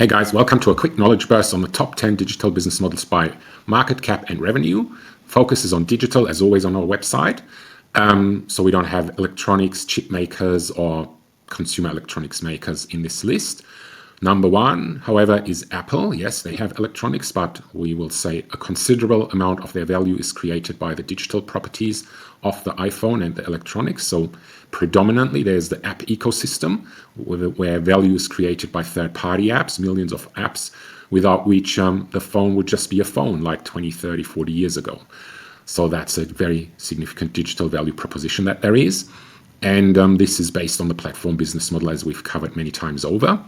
Hey guys, welcome to a quick knowledge burst on the top 10 digital business models by market cap and revenue. Focus is on digital, as always, on our website. So we don't have electronics, chip makers, or consumer electronics makers in this list. Number one, however, is Apple. Yes, they have electronics, but we will say a considerable amount of their value is created by the digital properties of the iPhone and the electronics. So predominantly, there's the app ecosystem where value is created by third-party apps, millions of apps, without which the phone would just be a phone like 20, 30, 40 years ago. So that's a very significant digital value proposition that there is. And this is based on the platform business model, as we've covered many times over.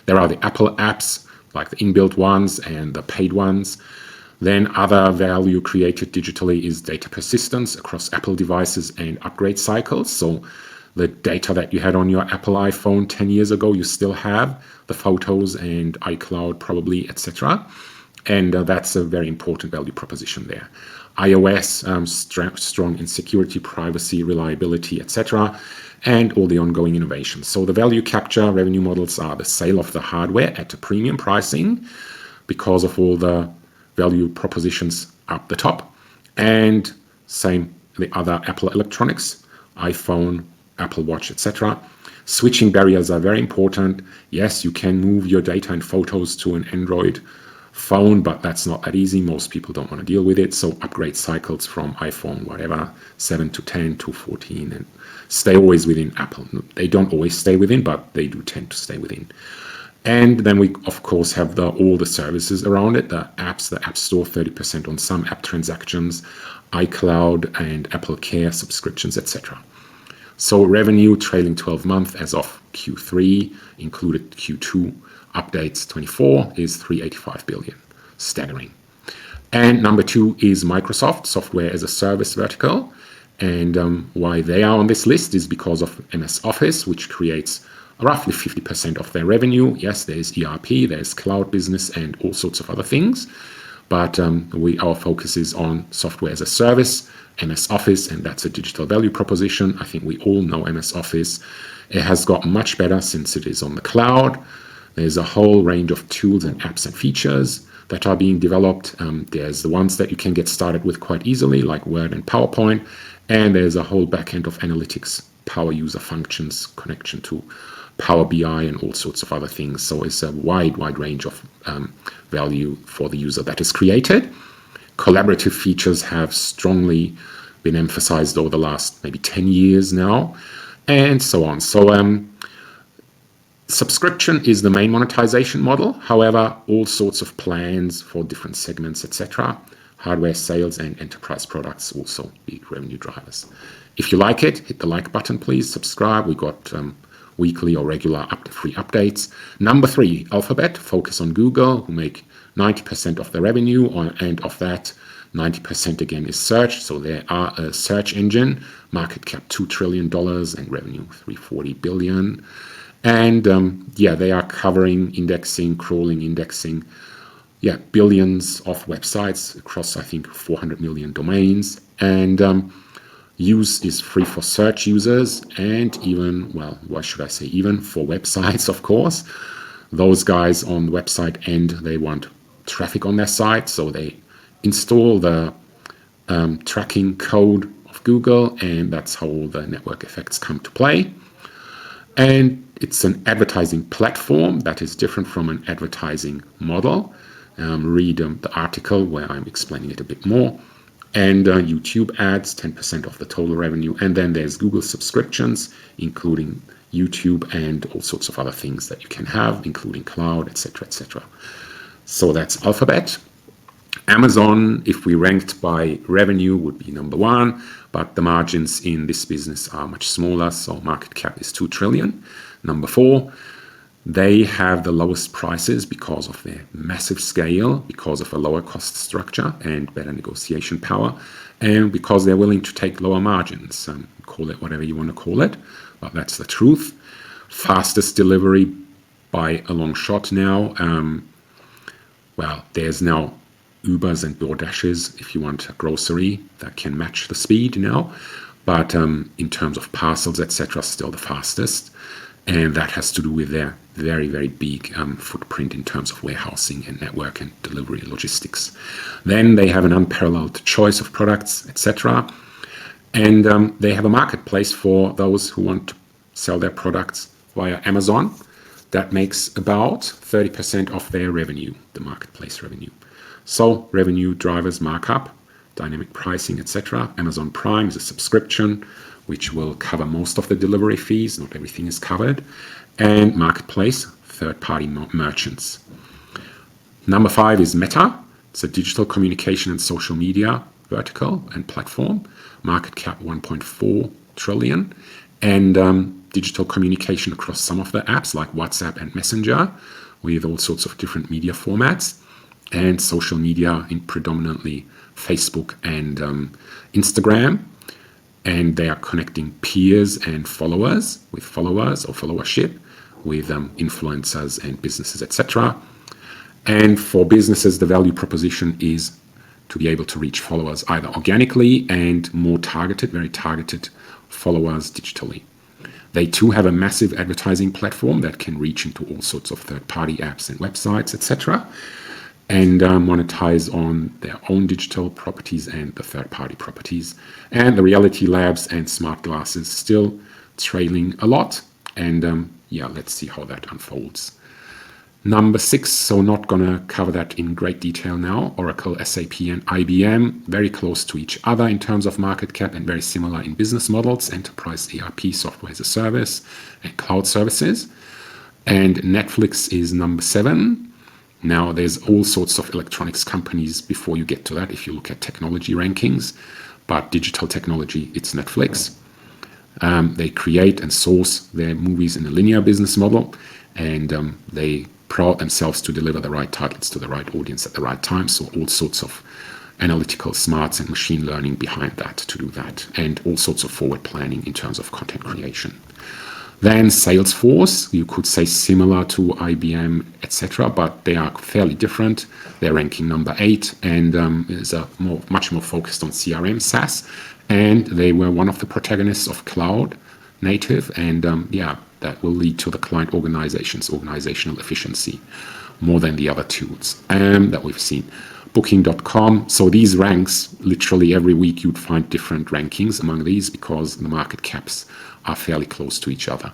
There are the Apple apps, like the inbuilt ones and the paid ones. Then other value created digitally is data persistence across Apple devices and upgrade cycles. So the data that you had on your Apple iPhone 10 years ago, you still have the photos and iCloud probably, etc. And that's a very important value proposition there. iOS, strong in security, privacy, reliability, etc., and all the ongoing innovations. So the value capture revenue models are the sale of the hardware at a premium pricing because of all the value propositions up the top, and same the other Apple electronics, iPhone, Apple Watch, etc. Switching barriers are very important. Yes, you can move your data and photos to an Android phone, but that's not that easy. Most people don't want to deal with it. So upgrade cycles from iPhone, whatever, 7 to 10 to 14, and stay always within Apple. They don't always stay within, but they do tend to stay within. And then we, of course, have all the services around it, the apps, the App Store, 30% on some app transactions, iCloud and Apple Care subscriptions, etc. So revenue trailing 12 month as of Q3, included Q2 updates 24, is 385 billion. Staggering. And number two is Microsoft, software as a service vertical. And why they are on this list is because of MS Office, which creates roughly 50% of their revenue. Yes, there's ERP, there's cloud business, and all sorts of other things. But our focus is on software as a service, MS Office, and that's a digital value proposition. I think we all know MS Office. It has got much better since it is on the cloud. There's a whole range of tools and apps and features that are being developed. There's the ones that you can get started with quite easily, like Word and PowerPoint. And there's a whole backend of analytics, power user functions, connection to Power BI, and all sorts of other things. So it's a wide range of value for the user that is created. Collaborative features have strongly been emphasized over the last maybe 10 years now, and so on. So subscription is the main monetization model. However, all sorts of plans for different segments, etc. Hardware sales and enterprise products also big revenue drivers. If you like it, hit the like button, please. Subscribe. We got weekly or regular free updates. Number three, Alphabet, focus on Google, who make 90% of the revenue, and of that, 90% again is search. So they are a search engine, market cap $2 trillion and revenue 340 billion. And they are covering indexing, crawling, indexing, billions of websites across, I think, 400 million domains. And use is free for search users, and even, well, why should I say even, for websites, of course. Those guys on the website end, they want traffic on their site, so they install the tracking code of Google, and that's how all the network effects come to play. And it's an advertising platform that is different from an advertising model. Read the article where I'm explaining it a bit more. And YouTube ads, 10% of the total revenue. And then there's Google subscriptions, including YouTube and all sorts of other things that you can have, including cloud, etc., etc. So that's Alphabet. Amazon, if we ranked by revenue, would be number one, but the margins in this business are much smaller, so market cap is 2 trillion. Number four, they have the lowest prices because of their massive scale, because of a lower cost structure and better negotiation power, and because they're willing to take lower margins. Call it whatever you want to call it, but that's the truth. Fastest delivery by a long shot now. There's now Ubers and DoorDashes, if you want a grocery, that can match the speed now. But in terms of parcels, etc., still the fastest. And that has to do with their very, very big footprint in terms of warehousing and network and delivery logistics. Then they have an unparalleled choice of products, etc. And they have a marketplace for those who want to sell their products via Amazon. That makes about 30% of their revenue, the marketplace revenue. So revenue drivers markup, dynamic pricing, etc. Amazon Prime is a subscription, which will cover most of the delivery fees. Not everything is covered. And marketplace, third-party merchants. Number 5 is Meta. It's a digital communication and social media vertical and platform. Market cap 1.4 trillion. And digital communication across some of the apps like WhatsApp and Messenger with all sorts of different media formats. And social media in predominantly Facebook and Instagram. And they are connecting peers and followers with followers or followership with influencers and businesses, etc. And for businesses, the value proposition is to be able to reach followers either organically and more targeted, very targeted followers digitally. They too have a massive advertising platform that can reach into all sorts of third-party apps and websites, etc. And monetize on their own digital properties and the third-party properties. And the reality labs and smart glasses still trailing a lot. And yeah, let's see how that unfolds. Number 6, so not going to cover that in great detail now. Oracle, SAP, and IBM, very close to each other in terms of market cap and very similar in business models, enterprise ERP, software as a service, and cloud services. And Netflix is number 7. Now, there's all sorts of electronics companies before you get to that, if you look at technology rankings. But digital technology, it's Netflix. They create and source their movies in a linear business model, and they proud themselves to deliver the right titles to the right audience at the right time. So all sorts of analytical smarts and machine learning behind that to do that, and all sorts of forward planning in terms of content creation. Then Salesforce, you could say similar to IBM, etc., but they are fairly different. They're ranking number 8 and is much more focused on CRM, SaaS, and they were one of the protagonists of cloud native, and yeah, that will lead to the client organizational efficiency more than the other tools that we've seen. Booking.com, so these ranks, literally every week you'd find different rankings among these because the market caps are fairly close to each other.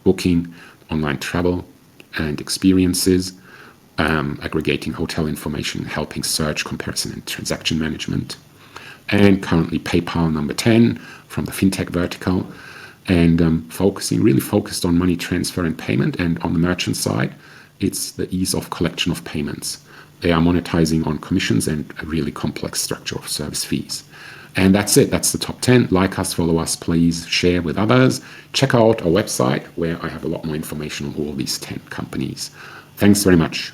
Booking, online travel and experiences, aggregating hotel information, helping search, comparison and transaction management. And currently PayPal number 10 from the fintech vertical, and really focused on money transfer and payment. And on the merchant side, it's the ease of collection of payments. They are monetizing on commissions and a really complex structure of service fees. And that's it. That's the top 10. Like us, follow us, please share with others. Check out our website where I have a lot more information on all these 10 companies. Thanks very much.